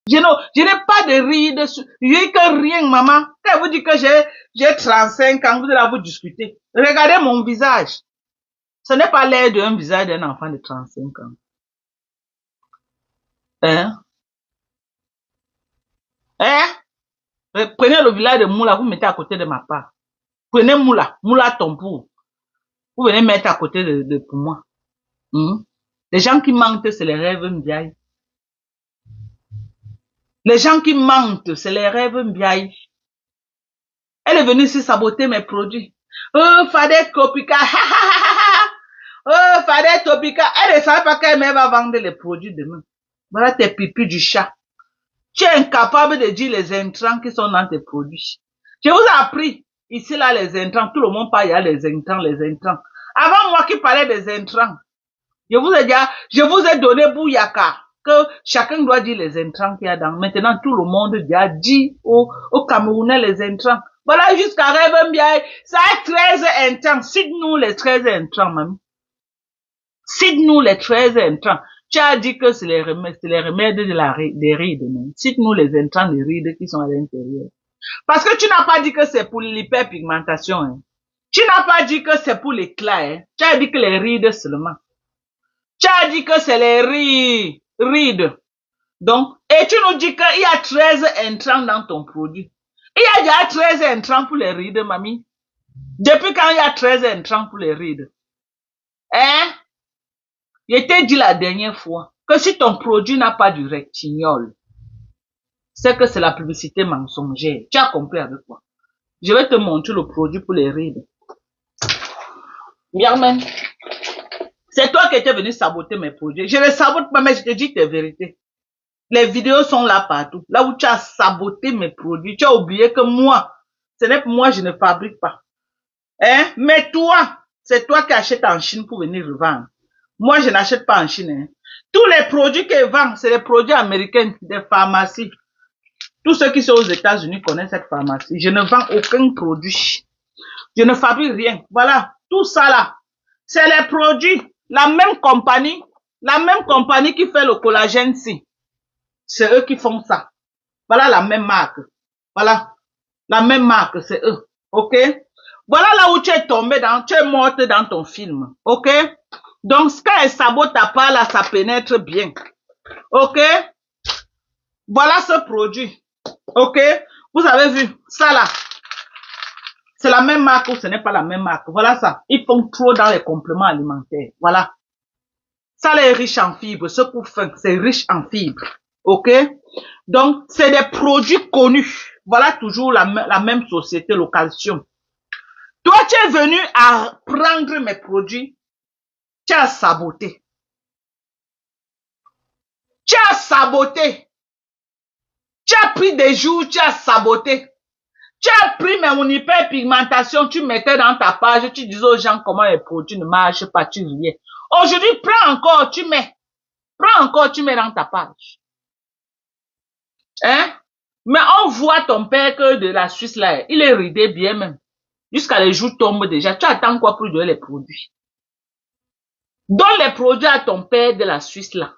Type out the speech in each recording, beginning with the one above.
Je n'ai pas de rides. J'ai que rien, maman. Quand vous dites que j'ai 35 ans, vous allez vous discuter. Regardez mon visage. Ce n'est pas l'air d'un visage d'un enfant de 35 ans. Hein? Hein? Prenez le village de Moula, vous mettez à côté de ma part. Prenez Moula Tompour. Vous venez mettre à côté de pour moi. Les gens qui mentent, c'est les rêves mbiaï. Les gens qui mentent, c'est les rêves mbiaï. Elle est venue ici saboter mes produits. Oh, Fadet Topika. Oh, Fadet Topika. Elle ne savait pas qu'elle va vendre les produits demain. Voilà tes pipis du chat. Tu es incapable de dire les intrants qui sont dans tes produits. Je vous ai appris, ici là, les intrants. Tout le monde parle, il y a les intrants, les intrants. Avant moi qui parlais des intrants, je vous ai donné Bouyaka, que chacun doit dire les intrants qu'il y a dans. Maintenant, tout le monde dit aux Camerounais les intrants. Voilà, jusqu'à Rêve-Mbiaï, ça a 13 intrants. Cite-nous les 13 intrants, même. Cite-nous les 13 intrants. Tu as dit que c'est les remèdes des rides. Cite-nous les intrants des rides qui sont à l'intérieur. Parce que tu n'as pas dit que c'est pour l'hyperpigmentation. Hein. Tu n'as pas dit que c'est pour l'éclat. Hein. Tu as dit que les rides seulement. Tu as dit que c'est les rides. Donc, et tu nous dis qu'il y a 13 intrants dans ton produit. Il y a déjà 13 intrants pour les rides, mamie. Depuis quand il y a 13 intrants pour les rides? Hein? Je t'ai dit la dernière fois que si ton produit n'a pas du rectignol, c'est que c'est la publicité mensongère. Tu as compris avec quoi? Je vais te montrer le produit pour les rides. Bien, c'est toi qui étais venu saboter mes produits. Je ne sabote pas, mais je te dis tes vérités. Les vidéos sont là partout. Là où tu as saboté mes produits, tu as oublié que moi, ce n'est pas moi, je ne fabrique pas. Hein? Mais toi, c'est toi qui achètes en Chine pour venir revendre. Moi, je n'achète pas en Chine. Hein. Tous les produits qu'ils vendent, c'est les produits américains, des pharmacies. Tous ceux qui sont aux États-Unis connaissent cette pharmacie. Je ne vends aucun produit. Je ne fabrique rien. Voilà, tout ça là, c'est les produits. La même compagnie qui fait le collagène C. C'est eux qui font ça. Voilà la même marque. Voilà, la même marque, c'est eux. Ok? Voilà là où tu es tombé tu es morte dans ton film. Ok? Donc, quand elle sabote ta part là, ça pénètre bien. Ok? Voilà ce produit. Ok? Vous avez vu, ça là. C'est la même marque ou ce n'est pas la même marque. Voilà ça. Ils font trop dans les compléments alimentaires. Voilà. Ça là est riche en fibres. Ce pour fin, c'est riche en fibres. Ok? Donc, c'est des produits connus. Voilà toujours la même société, le calcium. Toi, tu es venu à prendre mes produits. Tu as saboté. Tu as saboté. Tu as pris des jours, tu as saboté. Tu as pris mon hyperpigmentation, tu mettais dans ta page, tu disais aux gens comment les produits ne marchent pas, tu riais. Aujourd'hui, prends encore, tu mets. Prends encore, tu mets dans ta page. Hein? Mais on voit ton père que de la Suisse là, il est ridé bien même. Jusqu'à les jours tombent déjà. Tu attends quoi pour donner les produits? Donne les produits à ton père de la Suisse là.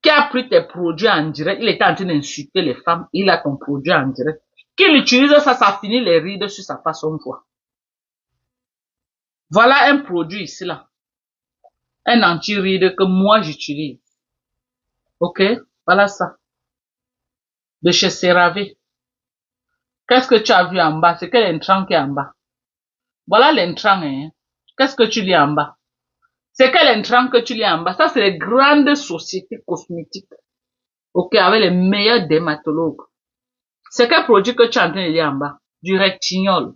Qui a pris tes produits en direct. Il était en train d'insulter les femmes. Il a ton produit en direct. Qu'il utilise ça, ça finit les rides sur sa façon de voir. Voilà un produit ici là. Un anti-ride que moi j'utilise. Ok? Voilà ça. De chez CeraVe. Qu'est-ce que tu as vu en bas? C'est quel intrant qui est en bas? Voilà l'intrant, hein. Qu'est-ce que tu lis en bas? C'est quel intrant que tu lis en bas? Ça, c'est les grandes sociétés cosmétiques. Ok, avec les meilleurs dermatologues. C'est quel produit que tu es en train de lire en bas? Du rectignol.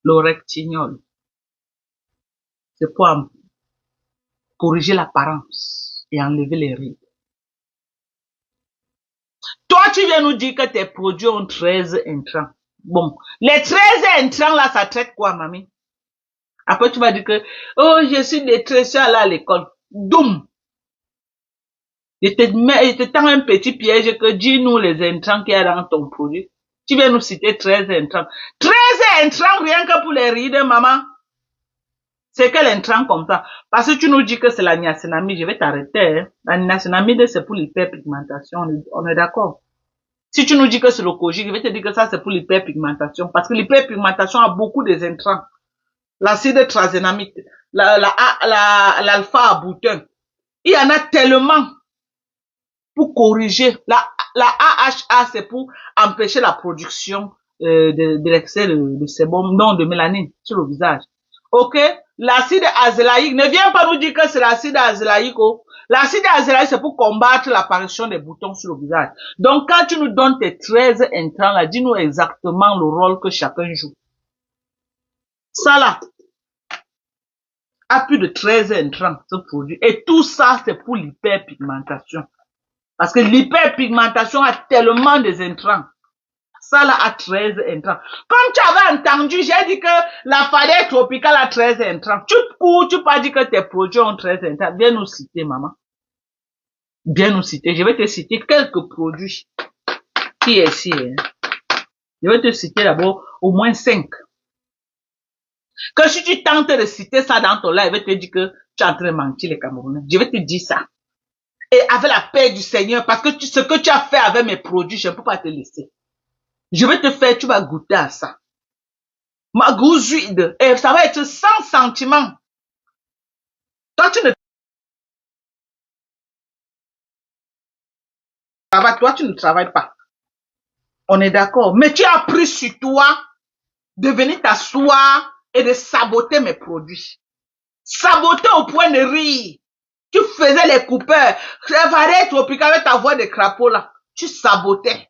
Le rectignol. C'est pour corriger l'apparence et enlever les rides. Toi, tu viens nous dire que tes produits ont 13 intrants. Bon, les 13 intrants là, ça traite quoi, mamie? Après, tu vas dire que, oh, je suis détressée là à l'école. Doum! Je te tends un petit piège que dis-nous les intrants qu'il y a dans ton produit. Tu viens nous citer 13 intrants. 13 intrants rien que pour les rides, maman. C'est quel intrant comme ça? Parce que tu nous dis que c'est la niacinamide, je vais t'arrêter. Hein. La niacinamide, c'est pour l'hyperpigmentation, on est d'accord. Si tu nous dis que c'est le kojic, je vais te dire que ça, c'est pour l'hyperpigmentation. Parce que l'hyperpigmentation a beaucoup des intrants. L'acide tranexamique, l'alpha aboutin. Il y en a tellement pour corriger. La AHA, c'est pour empêcher la production de l'excès de sébum, non de mélanine sur le visage. Ok? L'acide azélaïque, ne viens pas nous dire que c'est l'acide azélaïque. Oh. L'acide azélaïque, c'est pour combattre l'apparition des boutons sur le visage. Donc, quand tu nous donnes tes 13 intrants, là, dis-nous exactement le rôle que chacun joue. Ça, là, a plus de 13 intrants, ce produit. Et tout ça, c'est pour l'hyperpigmentation. Parce que l'hyperpigmentation a tellement des intrants. Ça là a 13 intrants. Comme tu avais entendu, j'ai dit que la fadette tropicale a 13 intrants. Tu cours, tu pas dit que tes produits ont 13 intrants. Viens nous citer, maman. Viens nous citer. Je vais te citer quelques produits qui est ici. Hein. Je vais te citer d'abord au moins 5. Que si tu tentes de citer ça dans ton live, je vais te dire que tu es en train de mentir les Camerounais. Je vais te dire ça. Et avec la paix du Seigneur, parce que ce que tu as fait avec mes produits, je ne peux pas te laisser. Je vais te faire, tu vas goûter à ça. Ma gousse huile, et ça va être sans sentiment. Toi, tu ne travailles, toi, tu ne travailles pas. On est d'accord. Mais tu as pris sur toi de venir t'asseoir et de saboter mes produits. Saboter au point de rire. Tu faisais les coupeurs. Révaler tropical avec ta voix de crapaud là. Tu sabotais.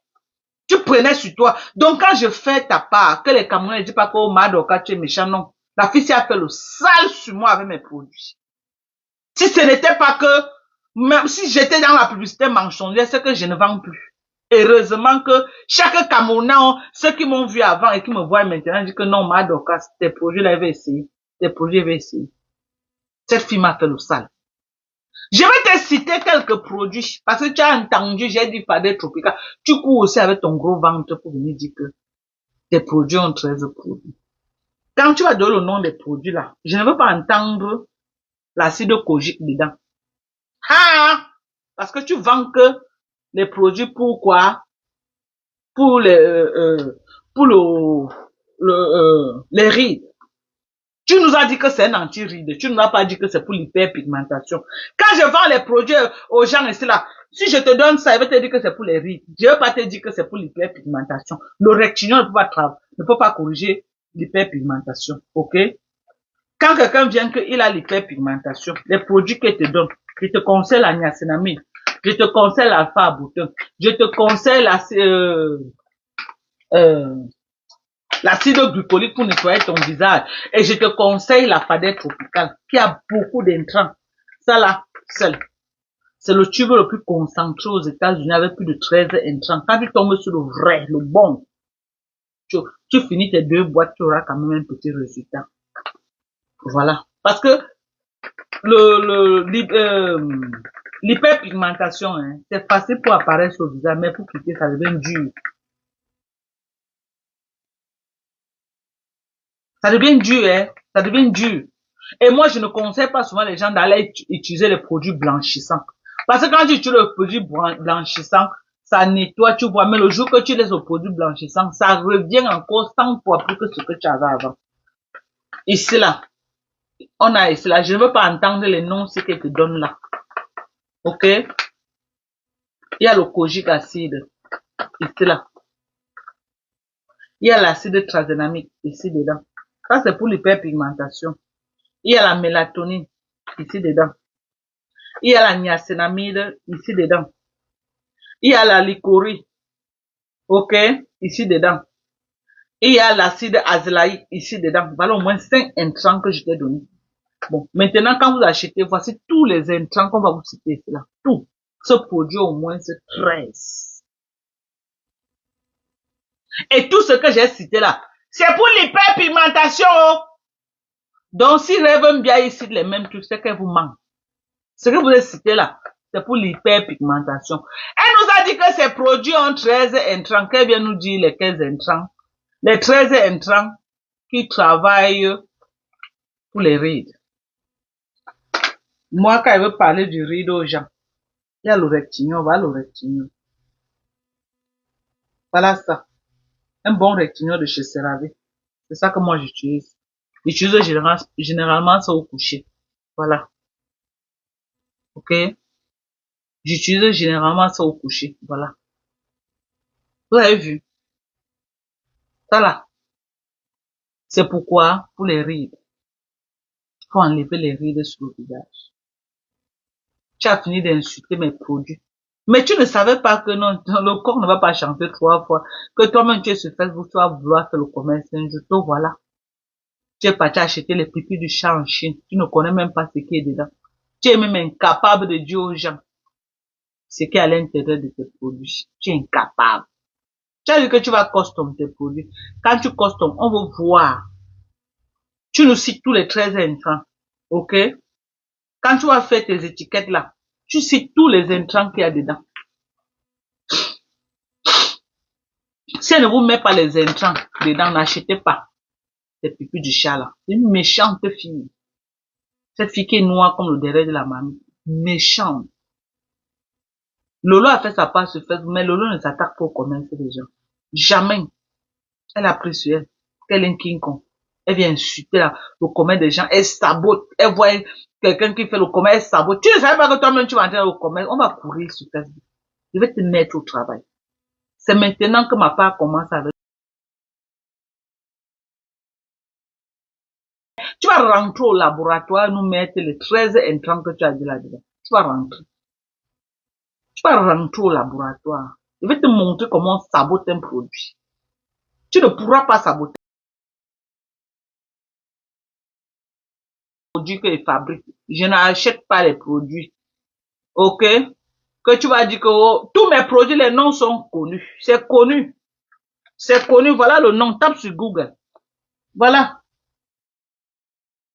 Tu prenais sur toi. Donc, quand je fais ta part, que les Camerounais ne disent pas qu'au Madoka, tu es méchant, non. La fille a fait le sale sur moi avec mes produits. Si ce n'était pas que, même si j'étais dans la publicité mensongère, c'est que je ne vends plus. Heureusement que chaque Camerounais, ceux qui m'ont vu avant et qui me voient maintenant, disent que non, Madoka, tes produits là, il va essayer. Tes produits, il va essayer. Cette fille m'a fait le sale. Je vais te citer quelques produits, parce que tu as entendu, j'ai dit Fadette Tropical. Tu cours aussi avec ton gros ventre pour venir dire que tes produits ont 13 produits. Quand tu vas donner le nom des produits là, je ne veux pas entendre l'acide kojic dedans. Ah! Parce que tu vends que les produits pour quoi? Pour les rides. Tu nous as dit que c'est un anti-ride. Tu nous as pas dit que c'est pour l'hyperpigmentation. Quand je vends les produits aux gens ici là, si je te donne ça, je vais te dire que c'est pour les rides. Je ne vais pas te dire que c'est pour l'hyperpigmentation. Le rectinium ne peut pas corriger l'hyperpigmentation. Ok? Quand quelqu'un vient qu'il a l'hyperpigmentation, les produits que je te donne, je te conseille la niacinamide, je te conseille l'alpha aboutin, je te conseille l'acide glycolique pour nettoyer ton visage. Et je te conseille la fadette tropicale qui a beaucoup d'intrants. Ça là, c'est le tube le plus concentré aux États-Unis avec plus de 13 intrants. Quand tu tombes sur le vrai, le bon, tu finis tes 2 boîtes, tu auras quand même un petit résultat. Voilà. Parce que l'hyperpigmentation, hein, c'est facile pour apparaître sur le visage, mais pour quitter, ça devient dur. Ça devient dur, hein. Ça devient dur. Et moi, je ne conseille pas souvent les gens d'aller utiliser les produits blanchissants. Parce que quand tu utilises le produit blanchissant, ça nettoie, tu vois. Mais le jour que tu laisses le produit blanchissant, ça revient encore 100 fois plus que ce que tu avais avant. Ici, là. On a ici, là. Je ne veux pas entendre les noms, ce qu'elle te donne là. Ok? Il y a le kojic acide. Ici, là. Il y a l'acide tranexamique. Ici, dedans. Ça, c'est pour l'hyperpigmentation. Il y a la mélatonine, ici dedans. Il y a la niacinamide, ici dedans. Il y a la licorie, ok, ici dedans. Il y a l'acide azélaïque, ici dedans. Voilà au moins 5 intrants que je t'ai donné. Bon, maintenant, quand vous achetez, voici tous les intrants qu'on va vous citer ici là. Tout. Ce produit au moins, c'est 13. Et tout ce que j'ai cité là, c'est pour l'hyperpigmentation. Donc, si rêvent bien ici les mêmes trucs, c'est qu'elle vous manque. Ce que vous avez cité là, c'est pour l'hyperpigmentation. Elle nous a dit que ces produits ont 13 intrants. Qu'elle vient nous dire les 15 intrants? Les 13 intrants qui travaillent pour les rides. Moi, quand il veut parler du rideau aux gens, il y a le rectignon, voilà le rectignon. Voilà ça. Un bon rectignon de chez CeraVe. C'est ça que moi j'utilise. J'utilise généralement ça au coucher. Voilà. Ok? J'utilise généralement ça au coucher. Voilà. Vous avez vu? Ça là. C'est pourquoi, pour les rides, il faut enlever les rides sur le visage. Tu as fini d'insulter mes produits. Mais tu ne savais pas que non, le corps ne va pas chanter 3 fois. Que toi-même tu es sur Facebook, tu vas vouloir faire le commerce. Je te voilà. Tu es parti acheter les pipis du chat en Chine. Tu ne connais même pas ce qui est dedans. Tu es même incapable de dire aux gens ce qui est à l'intérieur de tes produits. Tu es incapable. Tu as dit que tu vas custom tes produits. Quand tu custom, on veut voir. Tu nous cites tous les 13 intrants. OK? Quand tu vas faire tes étiquettes là, tu cites tous les intrants qu'il y a dedans. Si elle ne vous met pas les intrants dedans, n'achetez pas les pipis du chat là. C'est une méchante fille. Cette fille qui est noire comme le derrière de la mamie. Méchante. Lolo a fait sa part sur Facebook, mais Lolo ne s'attaque pas au commerce des gens. Jamais. Elle a pris sur elle. Qu'elle est un King Kong. Elle vient insulter le commerce des gens. Elle sabote. Elle voit quelqu'un qui fait le commerce, elle sabote. Tu ne savais pas que toi-même tu vas entrer au commerce. On va courir sur Facebook. Je vais te mettre au travail. C'est maintenant que ma part commence avec. Tu vas rentrer au laboratoire, nous mettre les 13 intrants que tu as dit là-dedans. Tu vas rentrer. Tu vas rentrer au laboratoire. Je vais te montrer comment on sabote un produit. Tu ne pourras pas saboter un produit qu'ils fabriquent. Je n'achète pas les produits. OK? Que tu vas dire que oh, tous mes produits, les noms sont connus. C'est connu. C'est connu. Voilà le nom. Tape sur Google. Voilà.